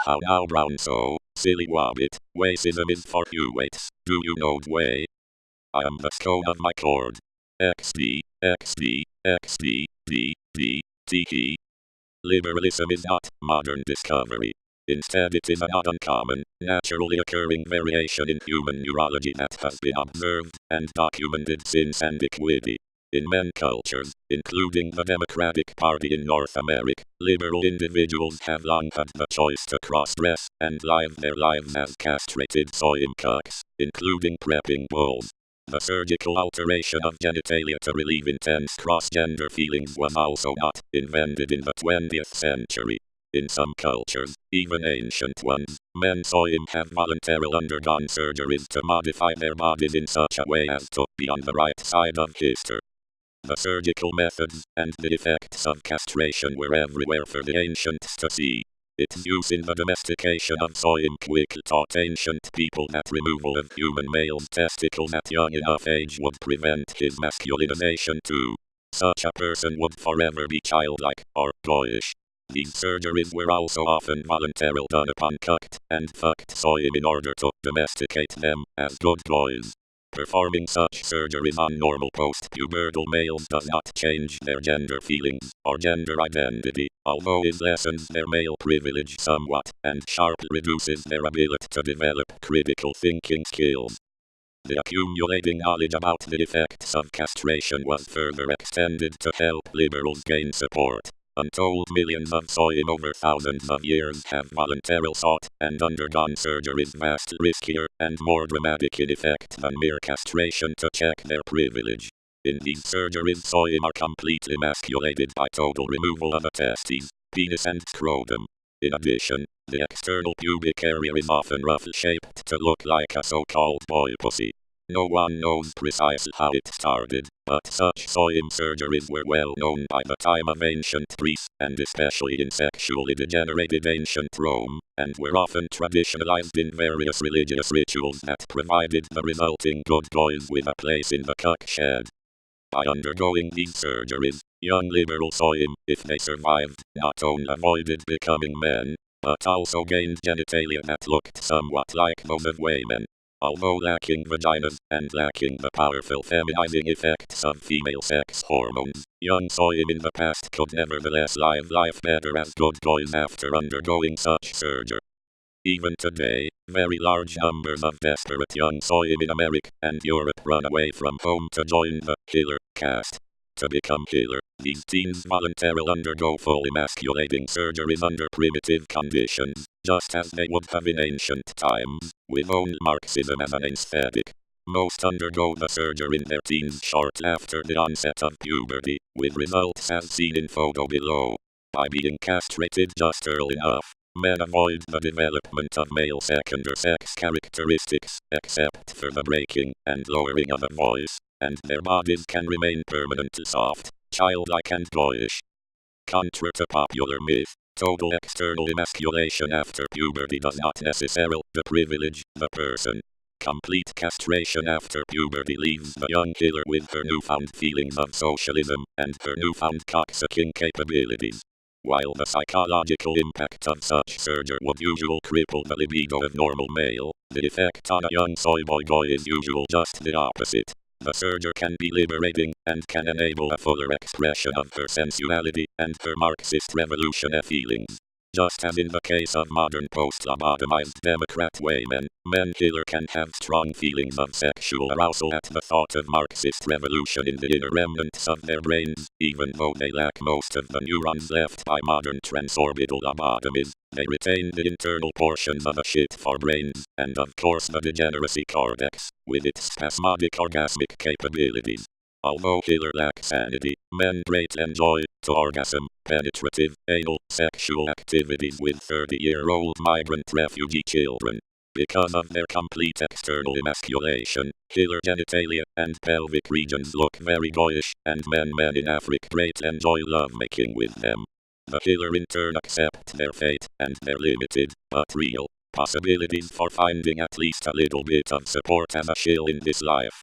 How now brown so, silly wabbit, waysism is for you waits, do you know way? I am the stone of my cord. XD, XD, XD, D, D, T, E. Liberalism is not modern discovery. Instead it is a not uncommon, naturally occurring variation in human neurology that has been observed and documented since antiquity. In many cultures, including the Democratic Party in North America, liberal individuals have long had the choice to cross-dress and live their lives as castrated soy cucks, including prepping bulls. The surgical alteration of genitalia to relieve intense cross-gender feelings was also not invented in the 20th century. In some cultures, even ancient ones, men soyim have voluntarily undergone surgeries to modify their bodies in such a way as to be on the right side of history. The surgical methods and the effects of castration were everywhere for the ancients to see. Its use in the domestication of soyim quickly taught ancient people that removal of human male's testicles at young enough age would prevent his masculinization too. Such a person would forever be childlike or boyish. These surgeries were also often voluntarily done upon cucked and fucked soyim in order to domesticate them as good boys. Performing such surgeries on normal post-pubertal males does not change their gender feelings or gender identity, although it lessens their male privilege somewhat and sharply reduces their ability to develop critical thinking skills. The accumulating knowledge about the effects of castration was further extended to help liberals gain support. Untold millions of soyim over thousands of years have voluntarily sought and undergone surgeries vastly riskier and more dramatic in effect than mere castration to check their privilege. In these surgeries soyim are completely emasculated by total removal of the testes, penis and scrotum. In addition, the external pubic area is often roughly shaped to look like a so-called boy pussy. No one knows precisely how it started, but such soyim surgeries were well known by the time of ancient Greece, and especially in sexually degenerated ancient Rome, and were often traditionalized in various religious rituals that provided the resulting good boys with a place in the cuck shed. By undergoing these surgeries, young liberal soyim, if they survived, not only avoided becoming men, but also gained genitalia that looked somewhat like those of women. Although lacking vaginas, and lacking the powerful feminizing effects of female sex hormones, young soyim in the past could nevertheless live life better as good boys after undergoing such surgery. Even today, very large numbers of desperate young soyim in America and Europe run away from home to join the killer caste. To become killer, these teens voluntarily undergo full emasculating surgeries under primitive conditions, just as they would have in ancient times, with only Marxism as an aesthetic. Most undergo the surgery in their teens shortly after the onset of puberty, with results as seen in photo below. By being castrated just early enough, men avoid the development of male secondary sex characteristics, except for the breaking and lowering of the voice, and their bodies can remain permanently soft, childlike and boyish. Contra to popular myth, total external emasculation after puberty does not necessarily privilege the person. Complete castration after puberty leaves the young killer with her newfound feelings of socialism and her newfound cocksucking capabilities. While the psychological impact of such surgery would usually cripple the libido of normal male, the effect on a young soy boy is usually just the opposite. The surgery can be liberating and can enable a fuller expression of her sensuality and her Marxist revolutionary feelings. Just as in the case of modern post-lobotomized Democrat women, men killer can have strong feelings of sexual arousal at the thought of Marxist revolution in the inner remnants of their brains, even though they lack most of the neurons left by modern transorbital lobotomies. They retain the internal portions of a shit for brains, and of course the degeneracy cortex, with its spasmodic orgasmic capabilities. Although killer lack sanity, men greatly enjoy, to orgasm, penetrative, anal, sexual activities with 30-year-old migrant refugee children. Because of their complete external emasculation, killer genitalia and pelvic regions look very boyish, and men in Africa greatly enjoy lovemaking with them. The killer in turn accept their fate and their limited, but real, possibilities for finding at least a little bit of support as a shill in this life.